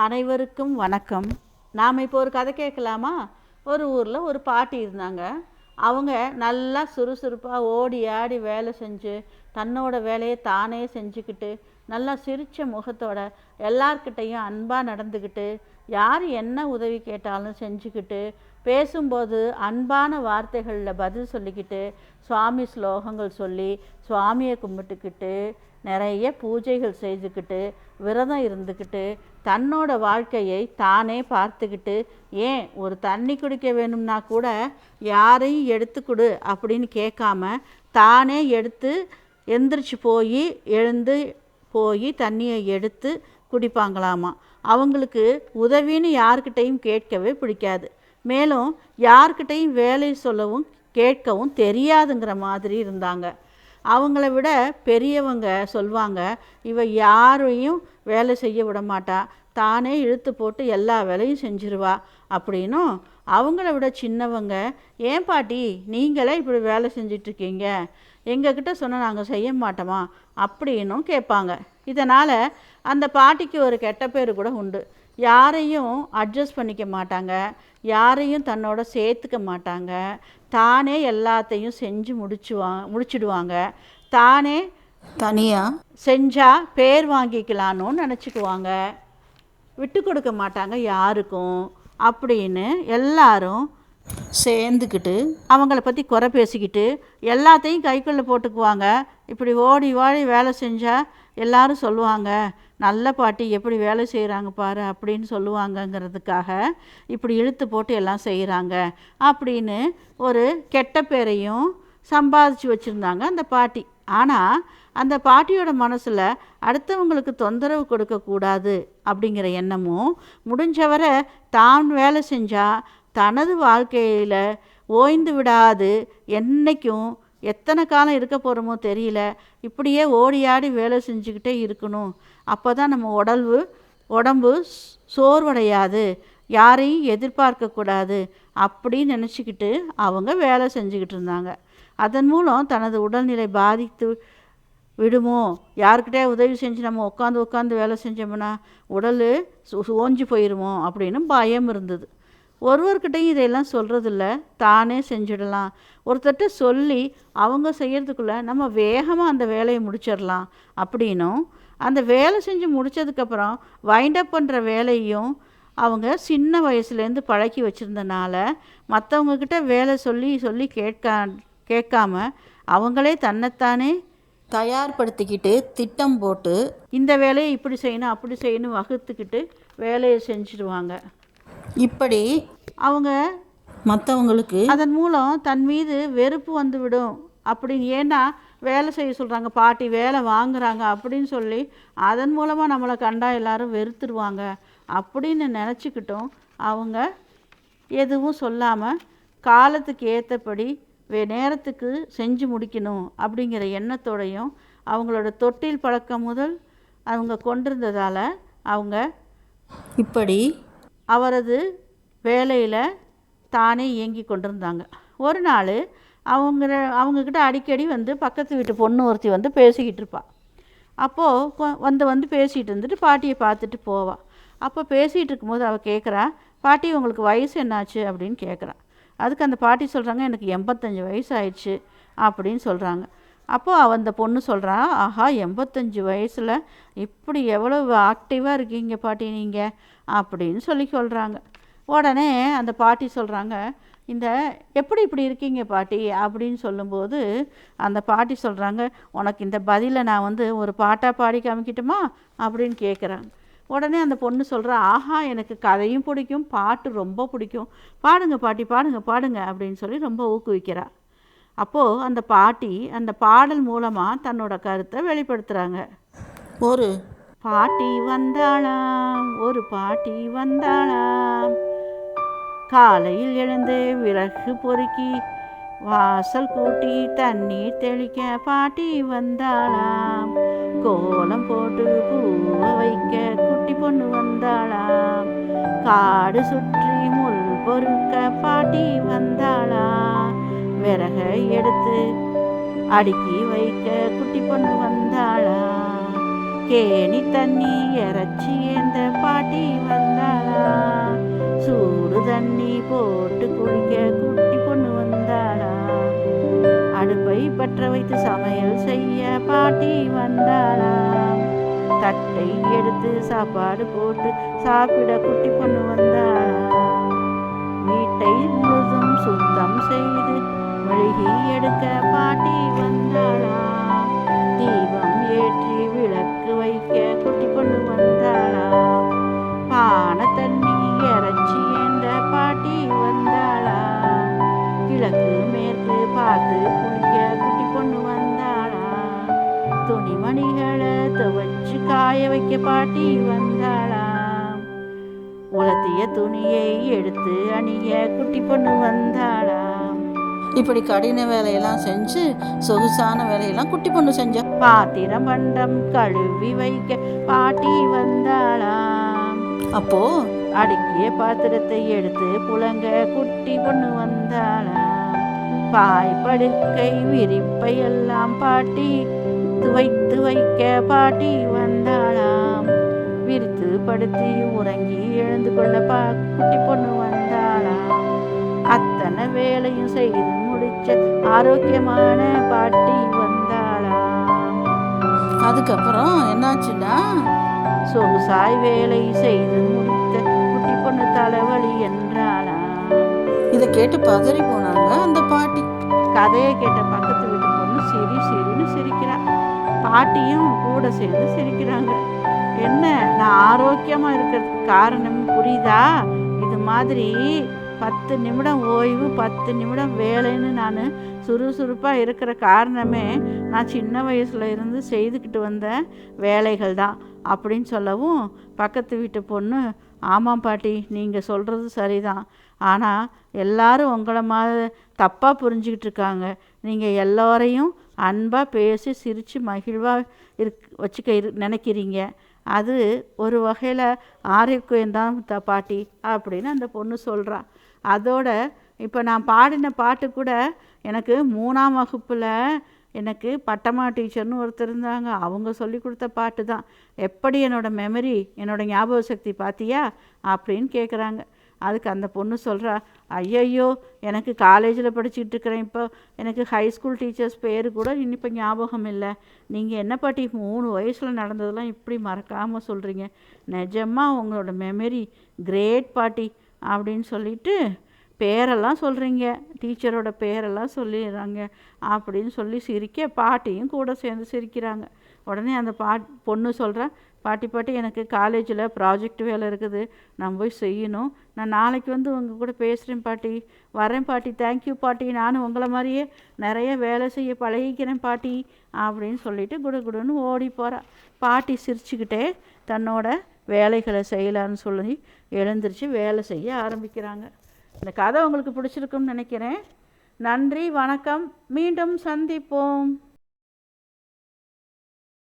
அனைவருக்கும் வணக்கம். நாம் இப்போ ஒரு கதை கேட்கலாமா? ஒரு ஊரில் ஒரு பாட்டி இருந்தாங்க. அவங்க நல்லா சுறுசுறுப்பாக ஓடி ஆடி வேலை செஞ்சு தன்னோட வேலையை தானே செஞ்சுக்கிட்டு நல்லா சிரித்த முகத்தோட எல்லார்கிட்டையும் அன்பாக நடந்துக்கிட்டு யார் என்ன உதவி கேட்டாலும் செஞ்சுக்கிட்டு பேசும்போது அன்பான வார்த்தைகளில் பதில் சொல்லிக்கிட்டு சுவாமி ஸ்லோகங்கள் சொல்லி சுவாமியை கும்பிட்டுக்கிட்டு நிறைய பூஜைகள் செய்துக்கிட்டு விரதம் இருந்துக்கிட்டு தன்னோட வாழ்க்கையை தானே பார்த்துக்கிட்டு ஏன் ஒரு தண்ணி குடிக்க வேணும்னா கூட யாரையும் எடுத்து கொடு அப்படின்னு கேட்காம தானே எடுத்து எந்திரிச்சு போய் எழுந்து போய் தண்ணியை எடுத்து குடிப்பாங்களாமா. அவங்களுக்கு உதவின்னு யார்கிட்டையும் கேட்கவே பிடிக்காது. மேலும் யார்கிட்டையும் வேலை சொல்லவும் கேட்கவும் தெரியாதுங்கிற மாதிரி இருந்தாங்க. அவங்கள விட பெரியவங்க சொல்லுவாங்க, இவ யாரையும் வேலை செய்ய விட மாட்டா, தானே இழுத்து போட்டு எல்லா வேலையும் செஞ்சிருவா அப்படின்னும், அவங்கள விட சின்னவங்க, ஏன் பாட்டி நீங்களே இப்படி வேலை செஞ்சிட்ருக்கீங்க, எங்ககிட்ட சொன்னால் நாங்கள் செய்ய மாட்டோமா அப்படின்னும் கேட்பாங்க. இதனால் அந்த பாட்டிக்கு ஒரு கெட்ட பேர் கூட உண்டு. யாரையும் அட்ஜஸ்ட் பண்ணிக்க மாட்டாங்க, யாரையும் தன்னோட சேர்த்துக்க மாட்டாங்க, தானே எல்லாத்தையும் செஞ்சு முடிச்சிடுவாங்க. தானே தனியாக செஞ்சால் பேர் வாங்கிக்கலான்னு நினச்சிக்குவாங்க. விட்டு கொடுக்க மாட்டாங்க யாருக்கும் அப்படின்னு எல்லாரும் சேர்ந்துக்கிட்டு அவங்கள பற்றி குறை பேசிக்கிட்டு எல்லாத்தையும் கைக்குள்ளே போட்டுக்குவாங்க. இப்படி ஓடி ஓடி வேலை செஞ்சால் எல்லாரும் சொல்லுவாங்க, நல்ல பாட்டி எப்படி வேலை செய்கிறாங்க பாரு அப்படின்னு சொல்லுவாங்கங்கிறதுக்காக இப்படி இழுத்து போட்டு எல்லாம் செய்கிறாங்க அப்படின்னு ஒரு கெட்ட பேரையும் சம்பாதிச்சு வச்சுருந்தாங்க அந்த பாட்டி. ஆனால் அந்த பாட்டியோட மனசில் அடுத்தவங்களுக்கு தொந்தரவு கொடுக்கக்கூடாது அப்படிங்கிற எண்ணமும், முடிஞ்சவரை தான் வேலை செஞ்சால் தனது வாழ்க்கையில் ஓய்ந்து விடாது, என்றைக்கும் எத்தனை காலம் இருக்க போகிறோமோ தெரியல, இப்படியே ஓடியாடி வேலை செஞ்சுக்கிட்டே இருக்கணும், அப்போ தான் நம்ம உடம்பு சோர்வடையாது, யாரையும் எதிர்பார்க்கக்கூடாது அப்படின்னு நினச்சிக்கிட்டு அவங்க வேலை செஞ்சுக்கிட்டு இருந்தாங்க. அதன் மூலம் தனது உடல்நிலை பாதித்து விடுமோ, யாருக்கிட்டே உதவி செஞ்சு நம்ம உட்காந்து வேலை செஞ்சோம்னா உடல் ஓஞ்சி போயிடுமோ அப்படின்னு பயம் இருந்தது. ஒருவர்கிட்டையும் இதையெல்லாம் சொல்கிறதில்ல, தானே செஞ்சிடலாம். ஒருத்தர்கிட்ட சொல்லி அவங்க செய்கிறதுக்குள்ளே நம்ம வேகமாக அந்த வேலையை முடிச்சிடலாம் அப்படின்னும், அந்த வேலை செஞ்சு முடித்ததுக்கப்புறம் வைண்டப் பண்ணுற வேலையும் அவங்க சின்ன வயசுலேருந்து பழக்கி வச்சுருந்தனால மற்றவங்கக்கிட்ட வேலை சொல்லி கேட்காம அவங்களே தன்னைத்தானே தயார்படுத்திக்கிட்டு திட்டம் போட்டு இந்த வேலையை இப்படி செய்யணும் அப்படி செய்யணும் வகுத்துக்கிட்டு வேலையை செஞ்சுடுவாங்க. இப்படி அவங்க மற்றவங்களுக்கு அதன் மூலம் தன் மீது வெறுப்பு வந்துவிடும் அப்படின்னு, ஏன்னா வேலை செய்ய சொல்கிறாங்க, பாட்டி வேலை வாங்குகிறாங்க அப்படின்னு சொல்லி அதன் மூலமாக நம்மளை கண்டா எல்லாரும் வெறுத்துருவாங்க அப்படின்னு நினச்சிக்கிட்டும் அவங்க எதுவும் சொல்லாமல் காலத்துக்கு ஏற்றபடி நேரத்துக்கு செஞ்சு முடிக்கணும் அப்படிங்கிற எண்ணத்தோடையும் அவங்களோட தொட்டில் பழக்கம் முதல் அவங்க கொண்டிருந்ததால் அவங்க இப்படி வேலையில் தானே இயங்கி கொண்டிருந்தாங்க. ஒரு நாள் அவங்கக்கிட்ட அடிக்கடி பக்கத்து வீட்டு பொண்ணு ஒருத்தி பேசிக்கிட்டு இருப்பாள். அப்போது வந்து பேசிகிட்டு இருந்துட்டு பாட்டியை பார்த்துட்டு போவாள். அப்போ பேசிகிட்டு இருக்கும்போது அவள் கேட்குறா, பாட்டி உங்களுக்கு வயசு என்னாச்சு அப்படின்னு கேட்குறான். அதுக்கு அந்த பாட்டி சொல்கிறாங்க, எனக்கு 85 வயசு ஆயிடுச்சு அப்படின்னு சொல்கிறாங்க. அப்போது அந்த பொண்ணு சொல்கிறா, ஆஹா 85 வயசில் இப்படி எவ்வளோ ஆக்டிவாக இருக்கீங்க பாட்டி நீங்கள் அப்படின்னு சொல்கிறாங்க. உடனே அந்த பாட்டி சொல்கிறாங்க, எப்படி இப்படி இருக்கீங்க பாட்டி அப்படின்னு சொல்லும்போது அந்த பாட்டி சொல்கிறாங்க, உனக்கு இந்த பதிலை நான் ஒரு பாட்டாக பாடி காமிக்கிட்டுமா அப்படின்னு கேட்குறாங்க. உடனே அந்த பொண்ணு சொல்கிறா, ஆஹா எனக்கு கதையும் பிடிக்கும், பாட்டு ரொம்ப பிடிக்கும், பாடுங்க பாட்டி பாடுங்க அப்படின்னு சொல்லி ரொம்ப ஊக்குவிக்கிறா. அப்போது அந்த பாட்டி அந்த பாடல் மூலமாக தன்னோட கருத்தை வெளிப்படுத்துகிறாங்க. ஒரு பாட்டி வந்தாளாம், காலையில் எழுந்து விறகு பொறுக்கி வாசல் கூட்டி தண்ணீர் தெளிக்க பாட்டி வந்தாளாம், கோலம் போட்டு பூவை வைக்க குட்டி பொண்ணு வந்தாளாம், காடு சுற்றி முள் பொறுக்க பாட்டி வந்தாளாம், விறகை எடுத்து அடுக்கி வைக்க குட்டி பொண்ணு வந்தாளாம், கேணி தண்ணி இறைச்சி ஏந்த பாட்டி தண்ணி போட்டு குடிக்க குட்டி பொண்ணு வந்தாளா. அடுப்பை பற்ற வைத்து சமையல் செய்ய பாட்டி வந்தாளா. தட்டை எடுத்து சாப்பாடு போட்டு சாப்பிட குட்டி பொண்ணு வந்தாளா. வீட்டை முழுதும் சுத்தம் செய்து மெழுகி எடுக்க பாட்டி வந்தாளா. தீபம் ஏற்றி விளக்கு வைக்க குட்டி பொண்ணு வந்தாளா. பானை தண்ணி இறைச்சி என்ற பாட்டி வந்தாளா. கிழக்கு மேற்கு பார்த்து குளிக்க குட்டி பொண்ணு வந்தாளா. துணிமணிகளை துவைச்சு காய வைக்க பாட்டி வந்தாளா. உலர்த்திய துணியை எடுத்து அணிய குட்டி பொண்ணு வந்தாளா. இப்படி கடின வேலையெல்லாம் செஞ்சு சொகுசான வேலையெல்லாம் குட்டி பொண்ணு செஞ்ச. பாத்திரம் பண்டம் கழுவி வைக்க பாட்டி வந்தாளா. அப்போ அடுக்கிய பாத்திரத்தை எடுத்து புலங்க குட்டி பொண்ணு வந்தாளா. பாய் படுக்கை விரிப்பை எல்லாம் பாட்டி துவைத்து வைக்க பாட்டி வந்தாளாம். விரித்து படுத்தி உறங்கி எழுந்து கொள்ள குட்டி பொண்ணு வந்தாளாம். அத்தனை வேலையும் செய்து முடிச்ச ஆரோக்கியமான பாட்டி வந்தாளாம். அதுக்கப்புறம் என்னாச்சுன்னா, சொகுசாய் வேலை செய்து முடித்த குட்டி பொண்ணு தலைவலி என்றாளாம். இதை கேட்டு பதறி போனாங்க அந்த பாட்டி. கதையை கேட்ட பக்கத்து வீட்டு பொண்ணு சிரின்னு சிரிக்கிறா. பாட்டியும் கூட சேர்ந்து சிரிக்கிறாங்க. என்ன, நான் ஆரோக்கியமா இருக்கிறதுக்கு காரணம் புரியுதா? இது மாதிரி 10 நிமிடம் ஓய்வு 10 நிமிடம் வேலைன்னு நான் சுறுசுறுப்பாக இருக்கிற காரணமே நான் சின்ன வயசில் இருந்து செய்துக்கிட்டு வந்த வேலைகள் தான் அப்படின்னு சொல்லவும், பக்கத்து வீட்டு பொண்ணு, ஆமாம் பாட்டி, நீங்கள் சொல்கிறது சரிதான். ஆனால் எல்லாரும் உங்களை மாதிரி தப்பாக புரிஞ்சுக்கிட்டு இருக்காங்க. நீங்கள் எல்லோரையும் அன்பாக பேசி சிரித்து மகிழ்வாக நினைக்கிறீங்க. அது ஒரு வகையில் ஆரோக்கியம்தான் பாட்டி அப்படின்னு அந்த பொண்ணு சொல்கிறா. அதோட இப்போ நான் பாடின பாட்டு கூட எனக்கு 3ஆம் வகுப்பில் எனக்கு பட்டம்மா டீச்சர்னு ஒருத்தர் இருந்தாங்க. அவங்க சொல்லி கொடுத்த பாட்டு தான். எப்படி என்னோடய மெமரி, என்னோடய ஞாபக சக்தி பார்த்தியா அப்படின்னு கேட்குறாங்க. அதுக்கு அந்த பொண்ணு சொல்கிறா, ஐயையோ, எனக்கு காலேஜில் படிச்சுக்கிட்டு இருக்கிறேன், இப்போ எனக்கு ஹைஸ்கூல் டீச்சர்ஸ் பேர் கூட இன்னும் இப்போ ஞாபகம் இல்லை. நீங்கள் என்ன பாட்டி 3 வயசில் நடந்ததெல்லாம் இப்படி மறக்காமல் சொல்கிறீங்க? நிஜமாக உங்களோட மெமரி கிரேட் பாட்டி அப்படின்னு சொல்லிட்டு பேரெல்லாம் சொல்கிறீங்க, டீச்சரோட பேரெல்லாம் சொல்லிடுறாங்க அப்படின்னு சொல்லி சிரிக்க பாட்டியும் கூட சேர்ந்து சிரிக்கிறாங்க. உடனே அந்த பொண்ணு சொல்கிறா, பாட்டி எனக்கு காலேஜில் ப்ராஜெக்ட் வேலை இருக்குது, நான் போய் செய்யணும். நான் நாளைக்கு வந்து உங்கள் கூட பேசுகிறேன் பாட்டி, வரேன் பாட்டி, தேங்க்யூ பாட்டி, நானும் உங்களை மாதிரியே நிறைய வேலை செய்ய பழகிக்கிறேன் பாட்டி அப்படின்னு சொல்லிட்டு குடுகுடுன்னு ஓடி போகிறா. பாட்டி சிரிச்சுக்கிட்டே தன்னோட வேலைகளை செய்யலான்னு சொல்லி எழுந்திரிச்சு வேலை செய்ய ஆரம்பிக்கிறாங்க. இந்த கதை உங்களுக்கு பிடிச்சிருக்குன்னு நினைக்கிறேன். நன்றி, வணக்கம், மீண்டும் சந்திப்போம்.